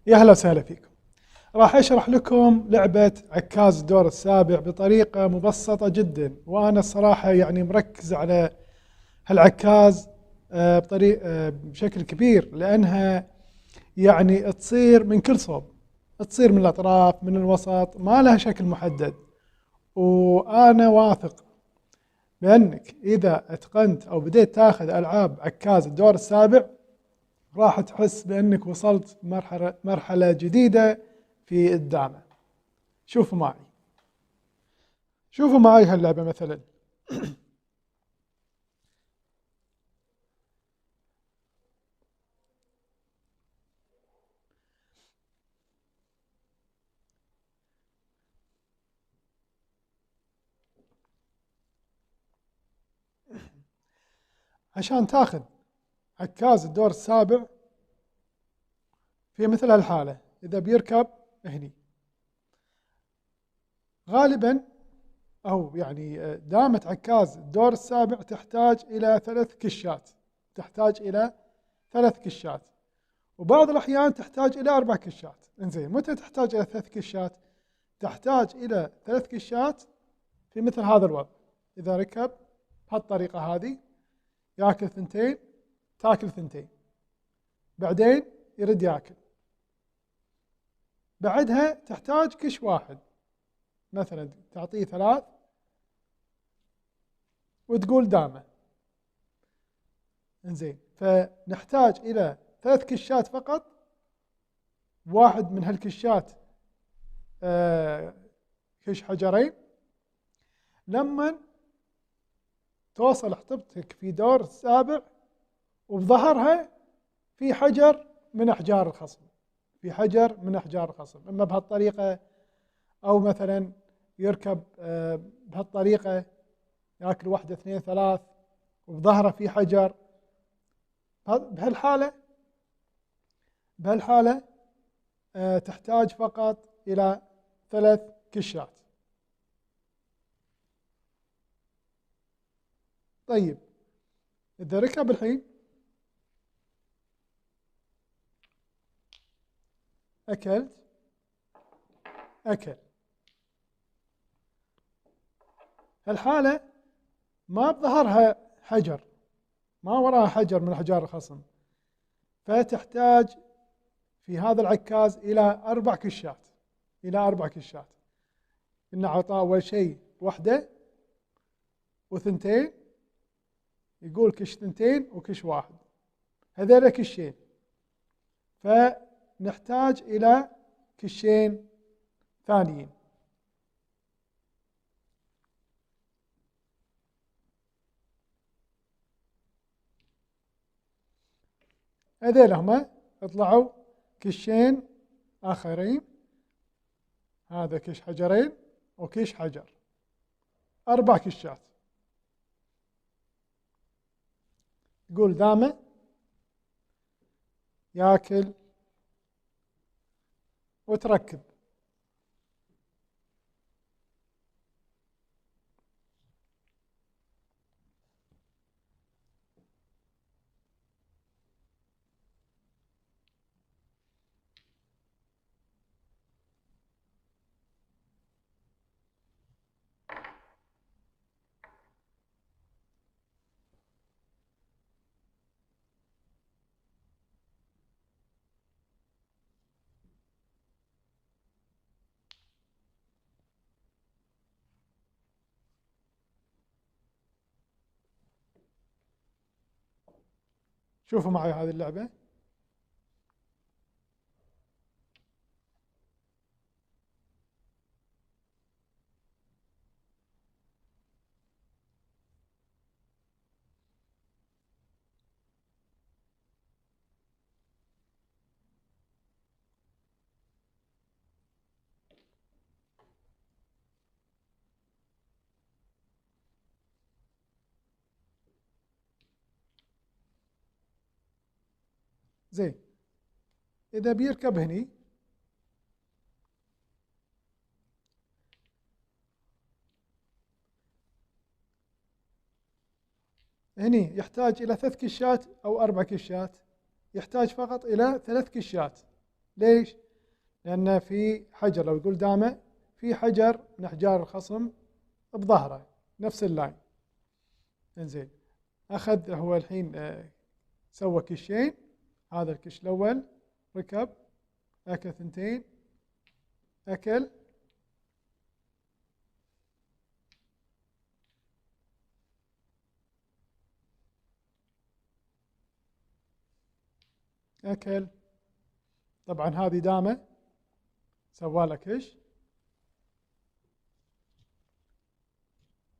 يا هلا وسهلا فيكم. راح اشرح لكم لعبة عكاز الدور السابع بطريقة مبسطة جدا، وانا الصراحة يعني مركز على هالعكاز بشكل كبير، لانها يعني تصير من كل صوب، تصير من الاطراف من الوسط، ما لها شكل محدد. وانا واثق بانك اذا اتقنت او بديت تاخذ العاب عكاز الدور السابع راح تحس بأنك وصلت مرحلة جديدة في الدعم. شوفوا معي شوفوا معي هاللعبة مثلا. عشان تاخذ عكاز الدور السابع في مثل هالحالة، إذا بيركب هني غالبا، أو يعني دامة عكاز الدور السابع تحتاج إلى 3 كشات، تحتاج إلى 3 كشات، وبعض الأحيان تحتاج إلى 4 كشات. إنزين، متى تحتاج إلى 3 كشات؟ تحتاج إلى 3 كشات في مثل هذا الوضع. إذا ركب بهالطريقة هذه ياكل 2، تاكل 2، بعدين يرد ياكل، بعدها تحتاج كش واحد، مثلا تعطيه 3 وتقول دامه. انزين، فنحتاج إلى 3 كشات فقط. واحد من هالكشات كش حجرين. لما توصل حطبتك في دور السابع وبظهرها في حجر من أحجار الخصم، في حجر من أحجار الخصم، إما بهالطريقة أو مثلا يركب بهالطريقة، ياكل 1 2 3 وبظهره في حجر. بهالحالة تحتاج فقط إلى 3 كشات. طيب، إذا ركب الحين أكلت، أكل، هالحالة ما بظهرها حجر، ما وراها حجر من أحجار الخصم، فتحتاج في هذا العكاز إلى 4 كشات، إلى 4 كشات. إنه عطاه أول شيء 1 و2، يقول كش 2 وكش 1، هذول كشين، فنحتاج إلى كشين ثانيين. هذول هما اطلعوا كشين آخرين، هذا كش حجرين وكش حجر، 4 كشات. يقول دامه ياكل وتركب. شوفوا معي هذه اللعبة. زين، إذا بيركب هني يحتاج إلى 3 كشات أو 4 كشات، يحتاج فقط إلى 3 كشات. ليش؟ لأن في حجر، لو يقول دامه في حجر من أحجار الخصم بظهره نفس اللاين. انزين، أخذ هو الحين سوى كشين. هذا الكش الأول ركب، أكل ثنتين، أكل، أكل. طبعا هذه دامة سوى له كش،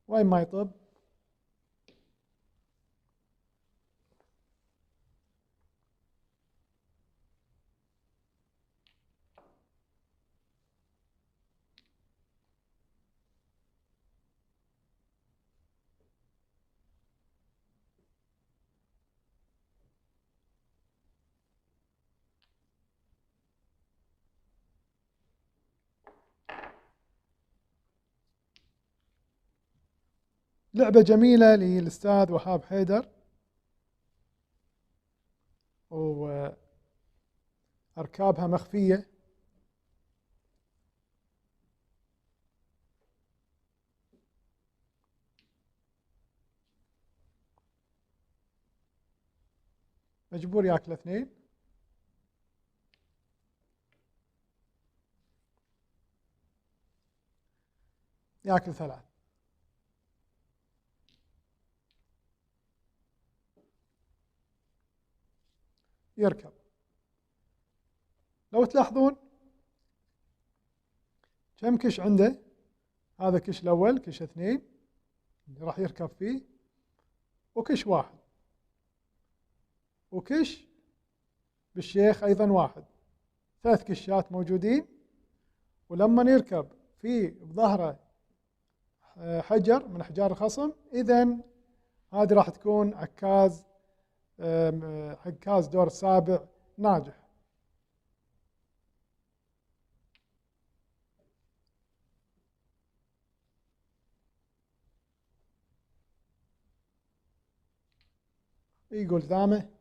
وين ما يطب لعبة جميلة للأستاذ وهاب حيدر، وأركابها مخفية. مجبور ياكل اثنين، ياكل ثلاث. يركب. لو تلاحظون كم كش عنده، هذا كش الأول، كش اثنين اللي راح يركب فيه، وكش واحد، وكش بالشيخ أيضا واحد. ثلاث كشات موجودين. ولما يركب في بظهره حجر من أحجار الخصم، إذن هذه راح تكون عكاز دور السابع ناجح. يقول دامه.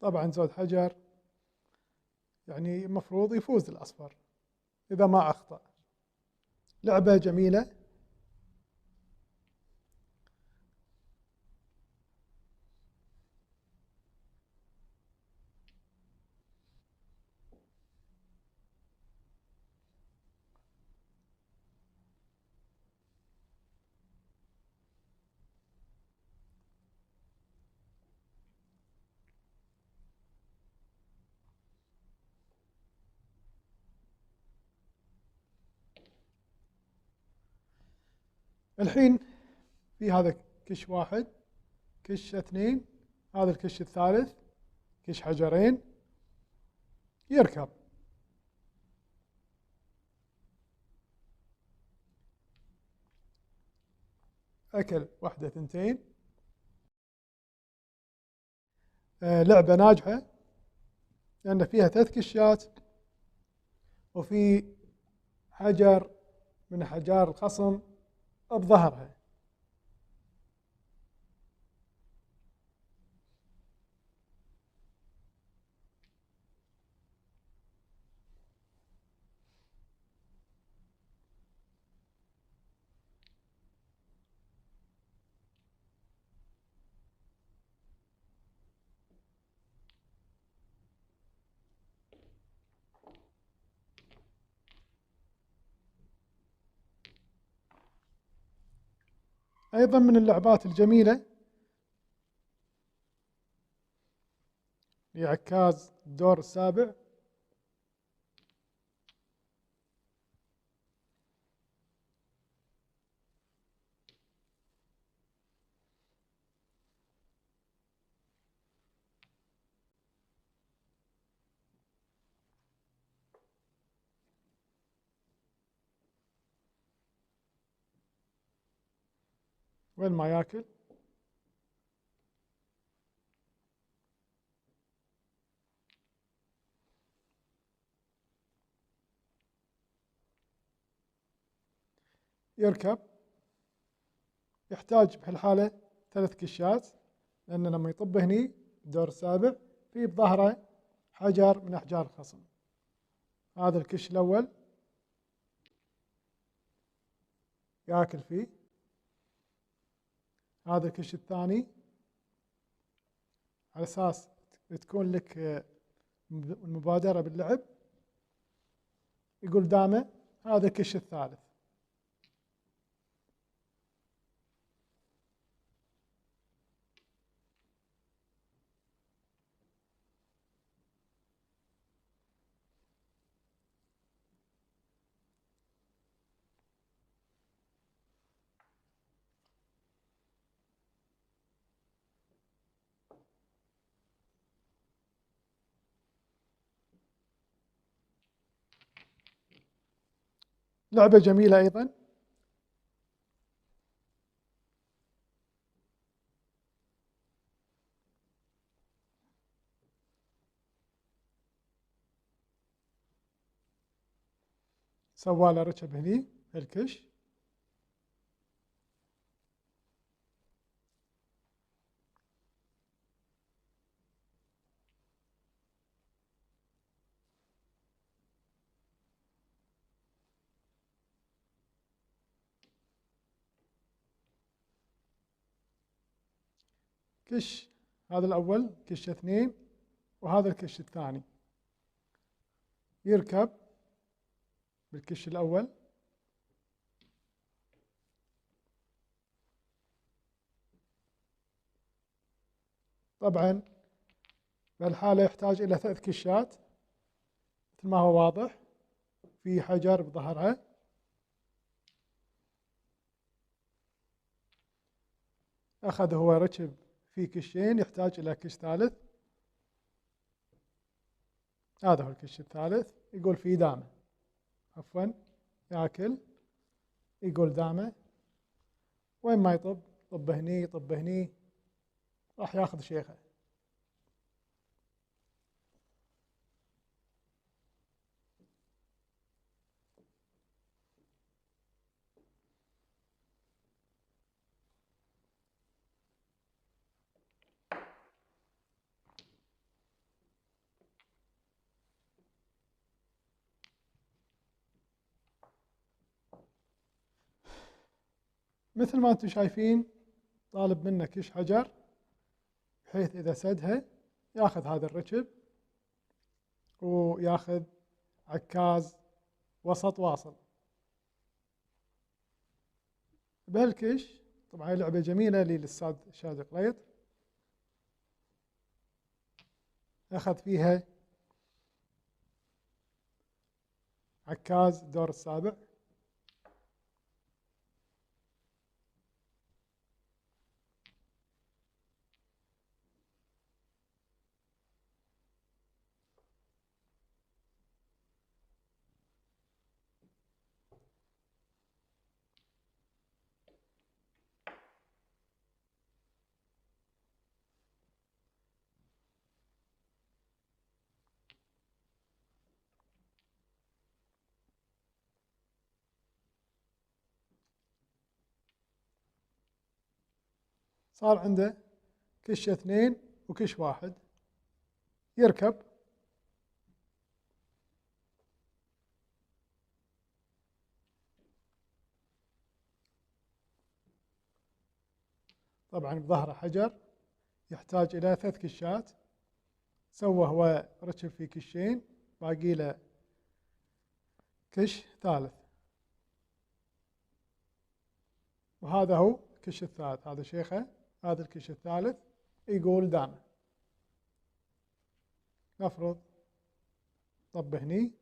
طبعا زود حجر، يعني المفروض يفوز الأصفر إذا ما أخطأ. لعبة جميلة. الحين في هذا كش واحد، كش اثنين، هذا الكش الثالث، كش حجرين. يركب. أكل واحدة ثنتين. لعبة ناجحة لأن فيها ثلاث كشات، وفي حجر من حجار الخصم بظهرها. أيضا من اللعبات الجميلة لعكاز الدور السابع. وين ما ياكل يركب. يحتاج بهالحالة 3 كشات، لأن لما يطب هني الدور السابع في بظهره حجر من أحجار الخصم. هذا الكش الأول ياكل فيه. هذا الكش الثاني على أساس تكون لك المبادرة باللعب يقول دامه. هذا الكش الثالث. لعبة جميلة أيضا. سواله ركب هني الكش. كش هذا الأول، كش اثنين، وهذا الكش الثاني. يركب بالكش الأول. طبعا بهالحالة يحتاج إلى 3 كشات مثل ما هو واضح، في حجر بظهرها. أخذ هو ركب في كشين، يحتاج إلى كش ثالث. هذا هو الكش الثالث. يقول في دامه، عفوا ياكل، يقول دامه. وين ما يطب، طب هني طب هني، راح ياخذ شيخه. مثل ما انتم شايفين طالب منه كش حجر، بحيث إذا سدها ياخذ هذا الركب وياخذ عكاز وسط واصل. بهالكش طبعا هي لعبة جميلة للأستاذ شادي قليط، أخذ فيها عكاز الدور السابع. صار عنده كش اثنين وكش واحد. يركب. طبعا بظهره حجر، يحتاج إلى 3 كشات. سوى هو ركب في كشين، باقي له كش ثالث. وهذا هو الكش الثالث، هذا شيخه. هذا الكش الثالث. يقول دامه. نفرض طب هني،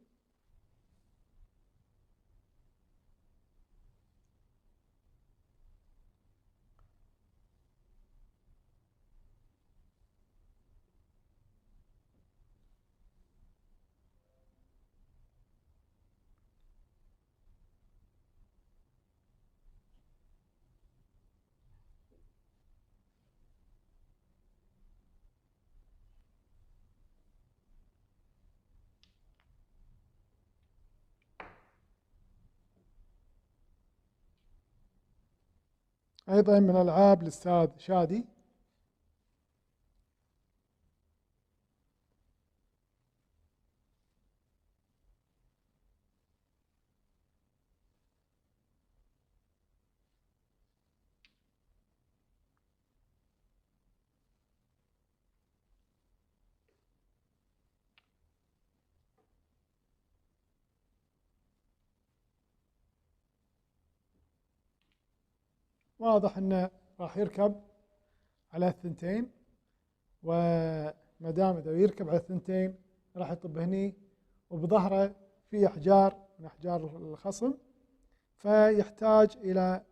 أيضا من ألعاب الأستاذ شادي. واضح أنه راح يركب على الثنتين، وما دام إذا يركب على الثنتين راح يطب هني، وبظهره في أحجار من أحجار الخصم، فيحتاج إلى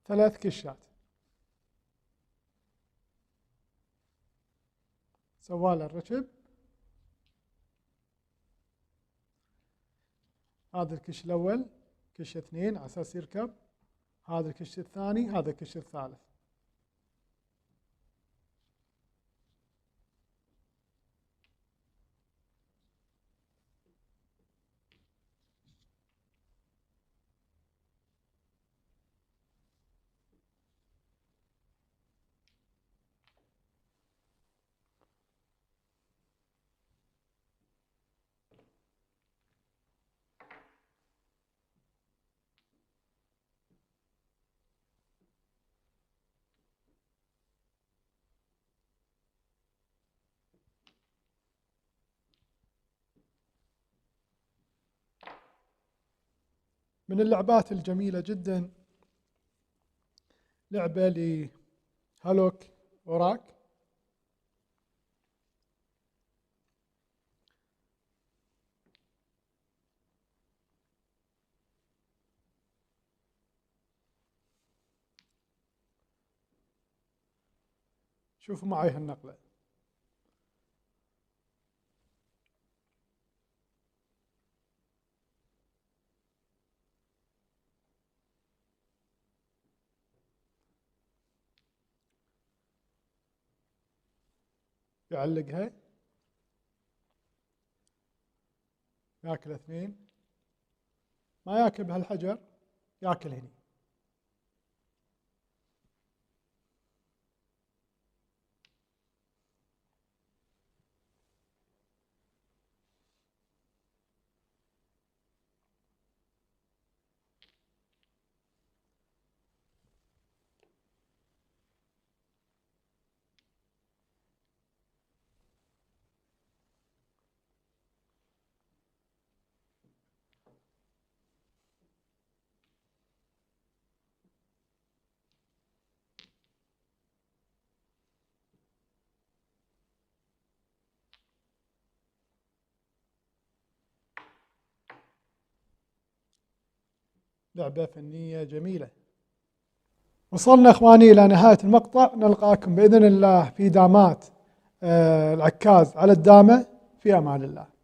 3 كشات. سواله الركب، هذا الكش الأول، كش 2 على أساس يركب، هذا الكش الثاني، هذا الكش الثالث. من اللعبات الجميلة جدا لعبة لهالوك وراك. شوفوا معي هالنقلة. يعلقها، ياكل 2، ما ياكل بهالحجر، ياكل هني. لعبة فنية جميلة. وصلنا إخواني إلى نهاية المقطع، نلقاكم بإذن الله في دامات العكاز على الدامة. في أمان الله.